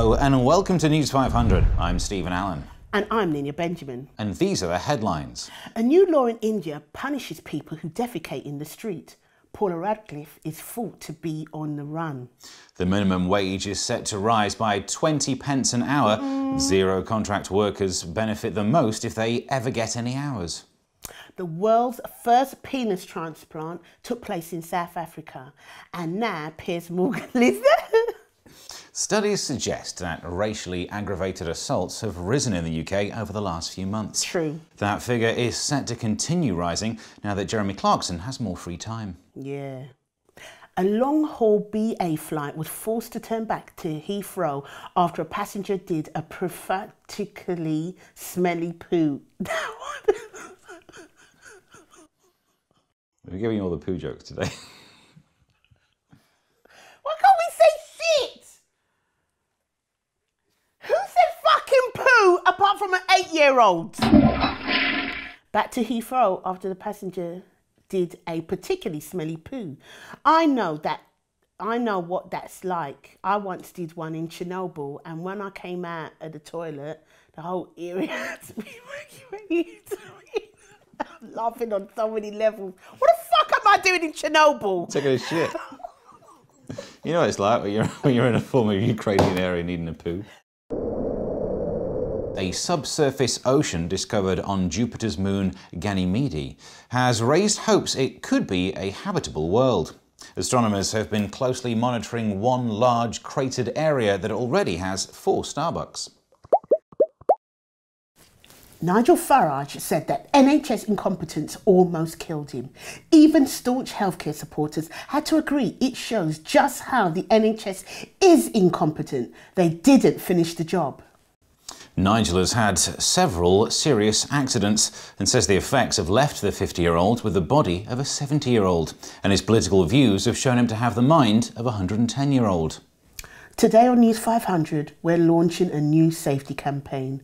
Hello and welcome to News 500. I'm Stephen Allen. And I'm Ninia Benjamin. And these are the headlines. A new law in India punishes people who defecate in the street. Paula Radcliffe is thought to be on the run. The minimum wage is set to rise by 20 pence an hour. Zero contract workers benefit the most if they ever get any hours. The world's first penis transplant took place in South Africa. And now Piers Morgan lives there. Studies suggest that racially aggravated assaults have risen in the UK over the last few months. True. That figure is set to continue rising now that Jeremy Clarkson has more free time. Yeah. A long-haul BA flight was forced to turn back to Heathrow after a passenger did a particularly smelly poo. We're giving you all the poo jokes today. Why can't we say shit? Who said fucking poo apart from an 8-year-old? Back to Heathrow after the passenger did a particularly smelly poo. I know what that's like. I once did one in Chernobyl, and when I came out of the toilet, the whole area had to be regulated. I'm laughing on so many levels. What the fuck am I doing in Chernobyl? Taking a shit. You know what it's like when you're in a former Ukrainian area needing a poo. A subsurface ocean discovered on Jupiter's moon Ganymede has raised hopes it could be a habitable world. Astronomers have been closely monitoring one large cratered area that already has 4 Starbucks. Nigel Farage said that NHS incompetence almost killed him. Even staunch healthcare supporters had to agree it shows just how the NHS is incompetent. They didn't finish the job. Nigel has had several serious accidents and says the effects have left the 50-year-old with the body of a 70-year-old, and his political views have shown him to have the mind of a 110-year-old. Today on News 500, we're launching a new safety campaign.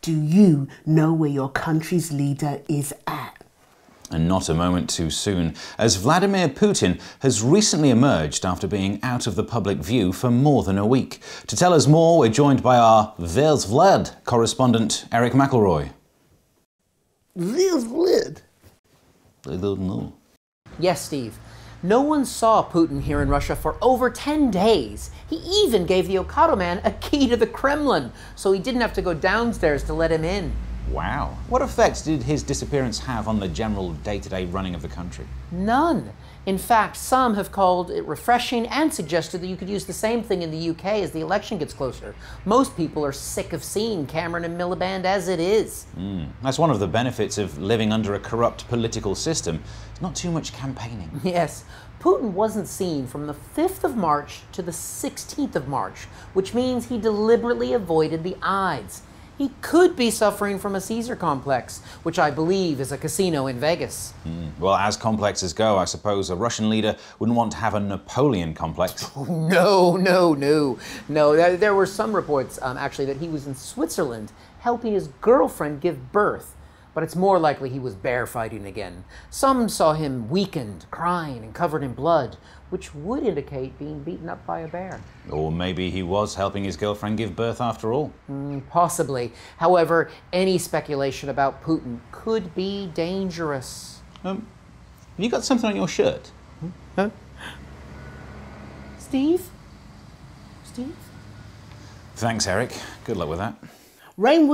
Do you know where your country's leader is at? And not a moment too soon, as Vladimir Putin has recently emerged after being out of the public view for more than a week. To tell us more, we're joined by our Where's Vlad correspondent, Eric McElroy. Where's Vlad? I don't know. Yes, Steve. No one saw Putin here in Russia for over 10 days. He even gave the Okado man a key to the Kremlin, so he didn't have to go downstairs to let him in. Wow. What effects did his disappearance have on the general day-to-day running of the country? None. In fact, some have called it refreshing and suggested that you could use the same thing in the UK as the election gets closer. Most people are sick of seeing Cameron and Miliband as it is. That's one of the benefits of living under a corrupt political system. It's not too much campaigning. Yes. Putin wasn't seen from the 5th of March to the 16th of March, which means he deliberately avoided the Ides. He could be suffering from a Caesar complex, which I believe is a casino in Vegas. Well, as complexes go, I suppose a Russian leader wouldn't want to have a Napoleon complex. No. There were some reports, actually, that he was in Switzerland helping his girlfriend give birth. But it's more likely he was bear fighting again. Some saw him weakened, crying, and covered in blood, which would indicate being beaten up by a bear. Or maybe he was helping his girlfriend give birth after all. Possibly. However, any speculation about Putin could be dangerous. Have you got something on your shirt? Huh? Steve? Thanks, Eric. Good luck with that. Wayne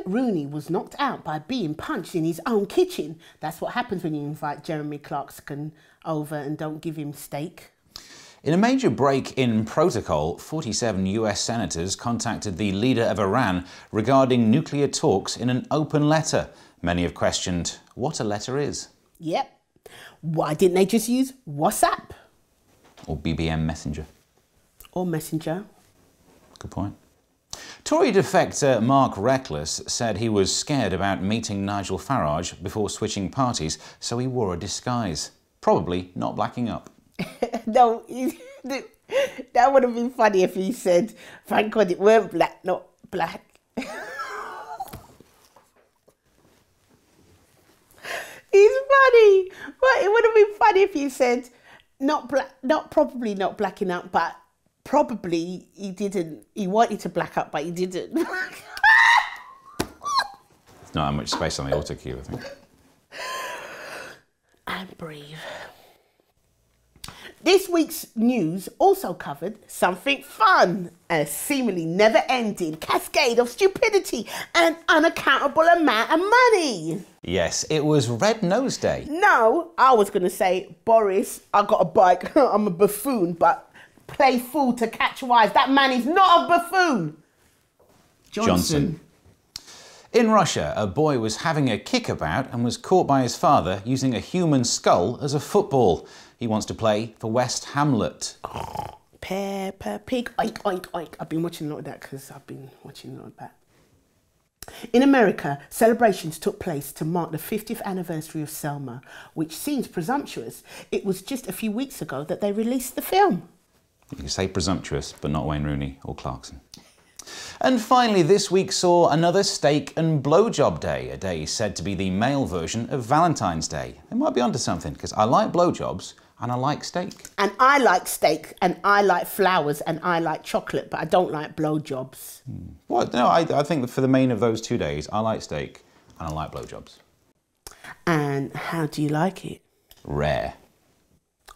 Rooney was knocked out by being punched in his own kitchen. That's what happens when you invite Jeremy Clarkson over and don't give him steak. In a major break in protocol, 47 US senators contacted the leader of Iran regarding nuclear talks in an open letter. Many have questioned what a letter is. Yep. Why didn't they just use WhatsApp? Or BBM Messenger. Or Messenger. Good point. Tory defector Mark Reckless said he was scared about meeting Nigel Farage before switching parties, so he wore a disguise. Probably not blacking up. No, that would have been funny if he said, thank God it weren't black, not black. He's funny. But it would have been funny if he said, Probably not blacking out, but probably he didn't. He wanted to black out, but he didn't. There's not that much space on the auto cue, I think. And breathe. This week's news also covered something fun, a seemingly never-ending cascade of stupidity and unaccountable amount of money. Yes, it was Red Nose Day. No, I was going to say, Boris, I got a bike, I'm a buffoon, but play fool to catch wise. That man is not a buffoon. Johnson. In Russia, a boy was having a kickabout and was caught by his father using a human skull as a football. He wants to play for West Hamlet. Peppa Pig, oink, oink, oink. I've been watching a lot of that because I've been watching a lot of that. In America, celebrations took place to mark the 50th anniversary of Selma, which seems presumptuous. It was just a few weeks ago that they released the film. You can say presumptuous, but not Wayne Rooney or Clarkson. And finally, this week saw another steak and blowjob day, a day said to be the male version of Valentine's Day. They might be onto something, because I like blowjobs and I like steak. And I like steak, and I like flowers, and I like chocolate, but I don't like blowjobs. What? No, I think that for the main of those 2 days, I like steak and I like blowjobs. And how do you like it? Rare.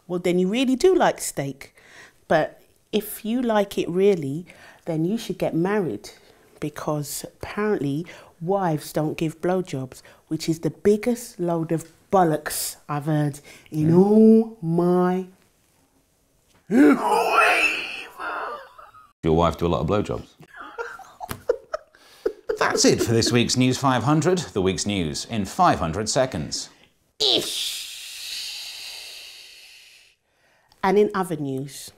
Well, then you really do like steak. But if you like it really, then you should get married, because apparently wives don't give blowjobs, which is the biggest load of bollocks I've heard in all my life. Your wife do a lot of blowjobs? That's it for this week's News 500, the week's news in 500 seconds. Ish. And in other news,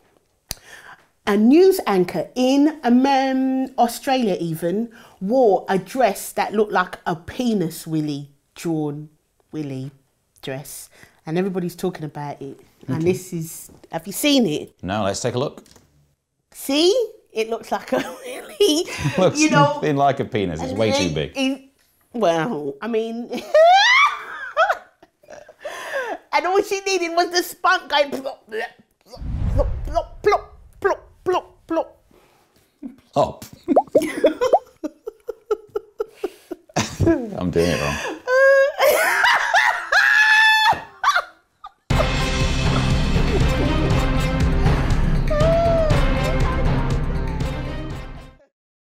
a news anchor in Australia even wore a dress that looked like a penis drawn willy dress. And everybody's talking about it. Okay. And this is, have you seen it? No, let's take a look. See? It looks like a willy. Looks nothing like a penis, it's way too big. Well, I mean... and all she needed was the spunk going plop, plop, plop, plop, plop, plop, plop. Plop. I'm doing it wrong.